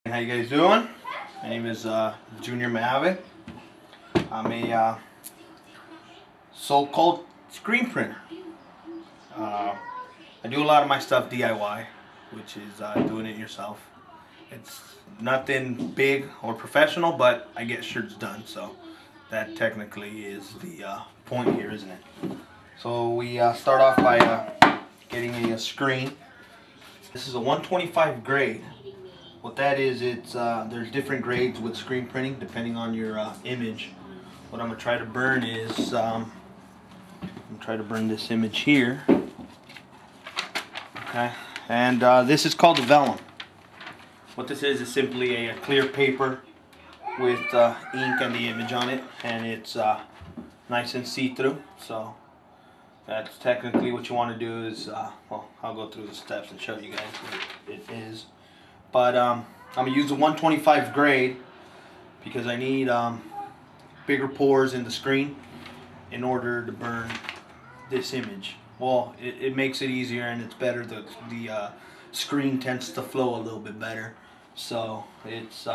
How you guys doing? My name is Junior Mave. I'm a so-called screen printer. I do a lot of my stuff DIY, which is doing it yourself. It's nothing big or professional, but I get shirts done, so that technically is the point here, isn't it? So we start off by getting a screen. This is a 125 grade. What that is, it's there's different grades with screen printing depending on your image. What I'm gonna try to burn is I'm gonna try to burn this image here. Okay, and this is called the vellum. What this is simply a clear paper with ink and the image on it, and it's nice and see-through. So that's technically what you want to do. Is well, I'll go through the steps and show you guys what it is. But I'm going to use a 125 grade because I need bigger pores in the screen in order to burn this image. Well, it makes it easier and it's better. The screen tends to flow a little bit better. So it's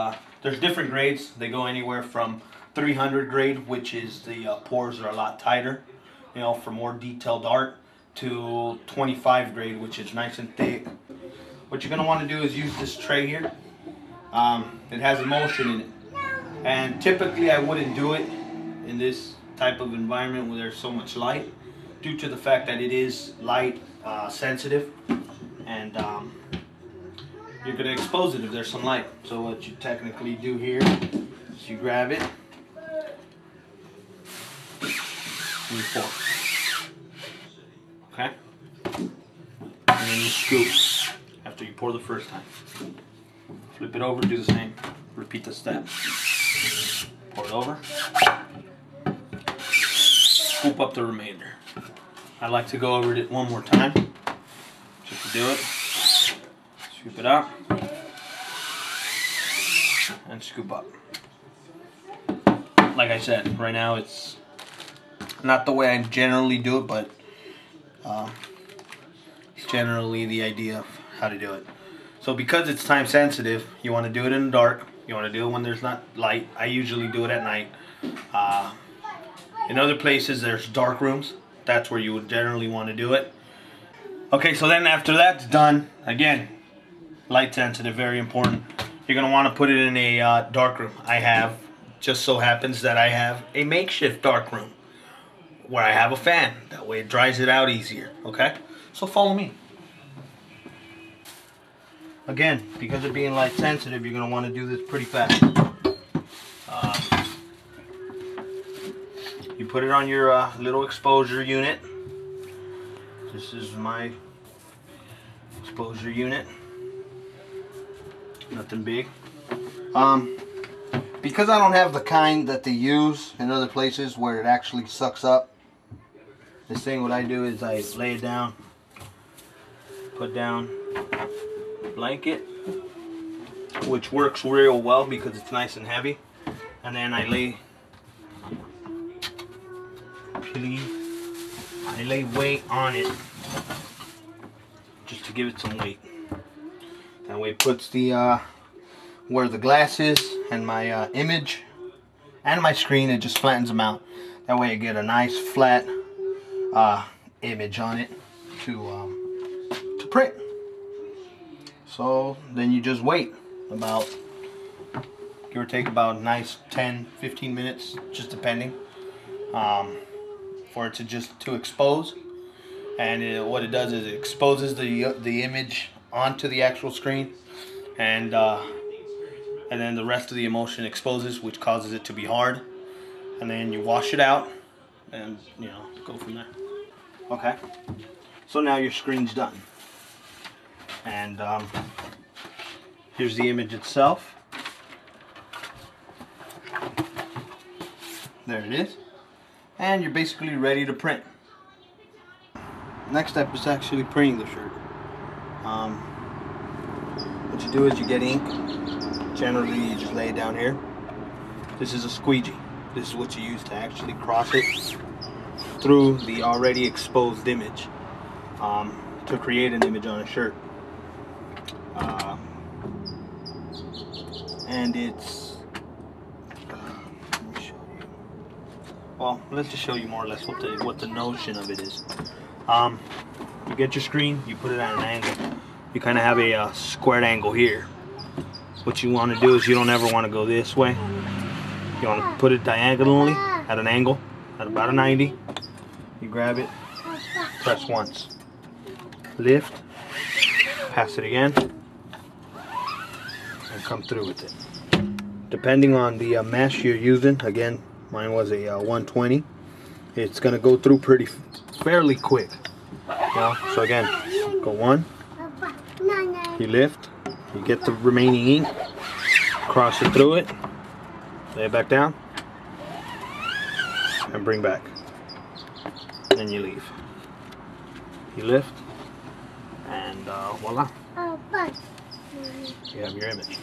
there's different grades. They go anywhere from 300 grade, which is the pores are a lot tighter, you know, for more detailed art, to 25 grade, which is nice and thick. What you're going to want to do is use this tray here. It has emulsion in it. And typically I wouldn't do it in this type of environment where there's so much light, due to the fact that it is light sensitive, and you're going to expose it if there's some light. So what you technically do here is you grab it and you pour. Okay? And then you scoop. After you pour the first time, flip it over, do the same, repeat the steps. Pour it over, scoop up the remainder. I like to go over it one more time, just to do it. Scoop it up, and scoop up. Like I said, right now it's not the way I generally do it, but it's generally the idea of how to do it. So because it's time sensitive, you want to do it in the dark. You want to do it when there's not light. I usually do it at night. In other places there's dark rooms. That's where you would generally want to do it. Okay, so then after that's done, again, light sensitive, very important. You're going to want to put it in a dark room. Just so happens that I have a makeshift dark room where I have a fan. That way it dries it out easier. Okay, so follow me. Again, because of being light sensitive, you're going to want to do this pretty fast. You put it on your little exposure unit. This is my exposure unit. Nothing big. Because I don't have the kind that they use in other places where it actually sucks up, this thing, what I do is I lay it down, put down blanket, which works real well because it's nice and heavy, and then I lay weight on it just to give it some weight. That way it puts the where the glass is and my image and my screen, it just flattens them out. That way I get a nice flat image on it to print. So then you just wait about, give or take, about nice 10-15 minutes, just depending, for it to expose. And what it does is it exposes the image onto the actual screen, and then the rest of the emulsion exposes, which causes it to be hard. And then you wash it out, and you know, go from there. Okay. So now your screen's done. And here's the image itself. There it is. And you're basically ready to print. Next step is actually printing the shirt. What you do is you get ink. Generally you just lay it down here. This is a squeegee. This is what you use to actually cross it through the already exposed image to create an image on a shirt. and it's, let me show you. Well, let's just show you more or less what the notion of it is. You get your screen, you put it at an angle. You kind of have a squared angle here. What you want to do is you don't ever want to go this way. You want to put it diagonally at an angle, at about a 90. You grab it, press once, lift, pass it again, and come through with it. Depending on the mesh you're using, again, mine was a 120. It's going to go through fairly quick. You know? So again, go one, you lift, you get the remaining ink, cross it through it, lay it back down, and bring back. Then you leave. You lift, and voila. You have your image.